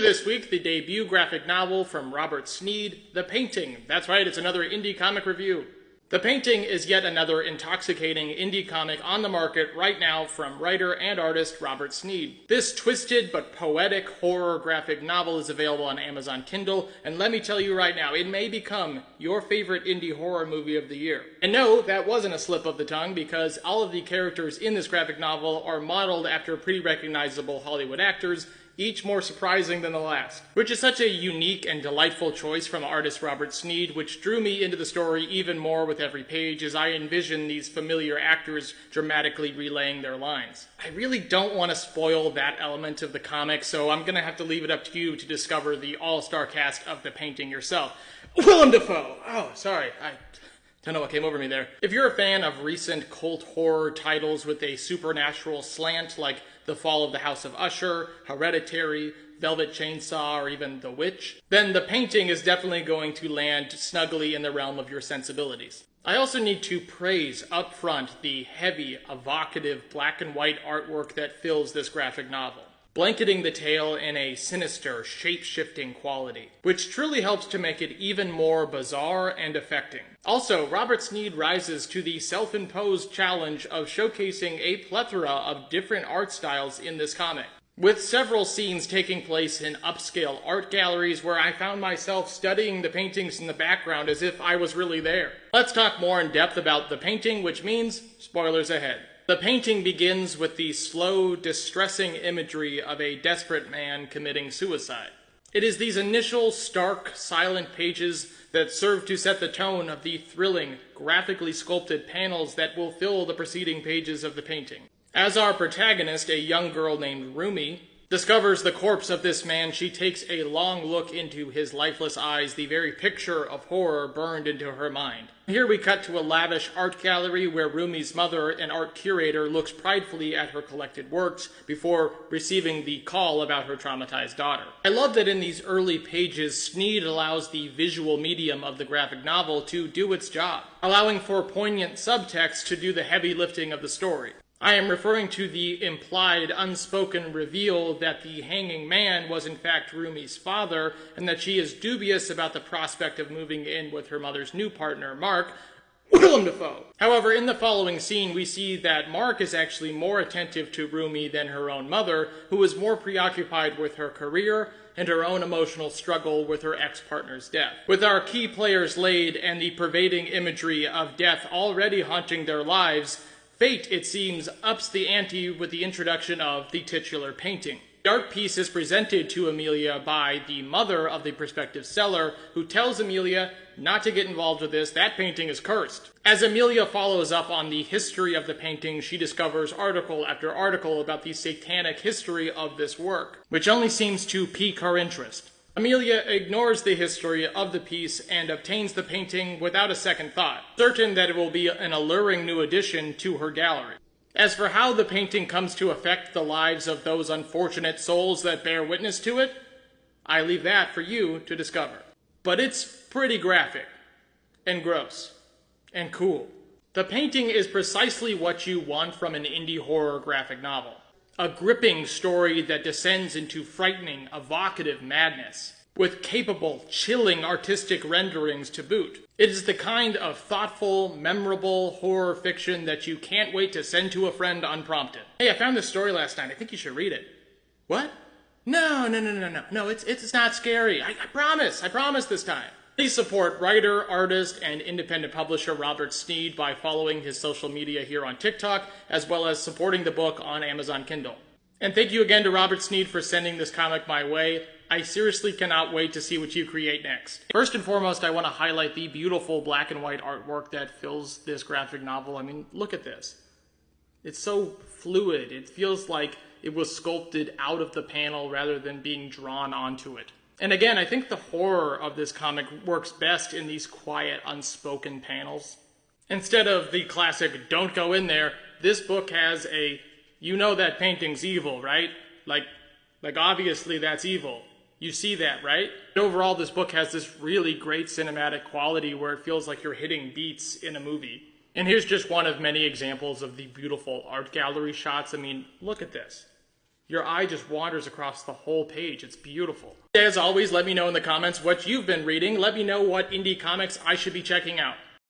this week, the debut graphic novel from Robert Sneed, The Painting. That's right, it's another indie comic review. The Painting is yet another intoxicating indie comic on the market right now from writer and artist Robert Sneed. This twisted but poetic horror graphic novel is available on Amazon Kindle, and let me tell you right now, it may become your favorite indie horror movie of the year. And no, that wasn't a slip of the tongue, because all of the characters in this graphic novel are modeled after pretty recognizable Hollywood actors, each more surprising than the last. Which is such a unique and delightful choice from artist Robert Sneed, which drew me into the story even more with every page as I envision these familiar actors dramatically relaying their lines. I really don't want to spoil that element of the comic, so I'm gonna have to leave it up to you to discover the all-star cast of The Painting yourself. Willem Dafoe! Oh, sorry, I don't know what came over me there. If you're a fan of recent cult horror titles with a supernatural slant like The Fall of the House of Usher, Hereditary, Velvet Chainsaw, or even The Witch, then The Painting is definitely going to land snugly in the realm of your sensibilities. I also need to praise up front the heavy, evocative black and white artwork that fills this graphic novel, blanketing the tale in a sinister, shape-shifting quality, which truly helps to make it even more bizarre and affecting. Also, Robert Sneed rises to the self-imposed challenge of showcasing a plethora of different art styles in this comic, with several scenes taking place in upscale art galleries where I found myself studying the paintings in the background as if I was really there. Let's talk more in depth about The Painting, which means spoilers ahead. The Painting begins with the slow, distressing imagery of a desperate man committing suicide. It is these initial, stark, silent pages that serve to set the tone of the thrilling, graphically sculpted panels that will fill the preceding pages of The Painting. As our protagonist, a young girl named Rumi, discovers the corpse of this man, she takes a long look into his lifeless eyes, the very picture of horror burned into her mind. Here we cut to a lavish art gallery where Rumi's mother, an art curator, looks pridefully at her collected works before receiving the call about her traumatized daughter. I love that in these early pages, Sneed allows the visual medium of the graphic novel to do its job, allowing for poignant subtext to do the heavy lifting of the story. I am referring to the implied, unspoken reveal that the hanging man was in fact Rumi's father, and that she is dubious about the prospect of moving in with her mother's new partner, Mark, Willem Dafoe. However, in the following scene, we see that Mark is actually more attentive to Rumi than her own mother, who is more preoccupied with her career and her own emotional struggle with her ex-partner's death. With our key players laid and the pervading imagery of death already haunting their lives, fate, it seems, ups the ante with the introduction of the titular painting. The art piece is presented to Amelia by the mother of the prospective seller, who tells Amelia not to get involved with this, that painting is cursed. As Amelia follows up on the history of the painting, she discovers article after article about the satanic history of this work, which only seems to pique her interest. Amelia ignores the history of the piece and obtains the painting without a second thought, certain that it will be an alluring new addition to her gallery. As for how the painting comes to affect the lives of those unfortunate souls that bear witness to it, I leave that for you to discover. But it's pretty graphic, and gross, and cool. The Painting is precisely what you want from an indie horror graphic novel. A gripping story that descends into frightening, evocative madness, with capable, chilling artistic renderings to boot. It is the kind of thoughtful, memorable horror fiction that you can't wait to send to a friend unprompted. Hey, I found this story last night. I think you should read it. What? No, it's not scary. I promise this time. Please support writer, artist, and independent publisher Robert Sneed by following his social media here on TikTok, as well as supporting the book on Amazon Kindle. And thank you again to Robert Sneed for sending this comic my way. I seriously cannot wait to see what you create next. First and foremost, I want to highlight the beautiful black and white artwork that fills this graphic novel. I mean, look at this. It's so fluid. It feels like it was sculpted out of the panel rather than being drawn onto it. And again, I think the horror of this comic works best in these quiet, unspoken panels. Instead of the classic, don't go in there, this book has a, you know that painting's evil, right? Like obviously that's evil. You see that, right? Overall, this book has this really great cinematic quality where it feels like you're hitting beats in a movie. And here's just one of many examples of the beautiful art gallery shots. I mean, look at this. Your eye just wanders across the whole page. It's beautiful. As always, let me know in the comments what you've been reading. Let me know what indie comics I should be checking out.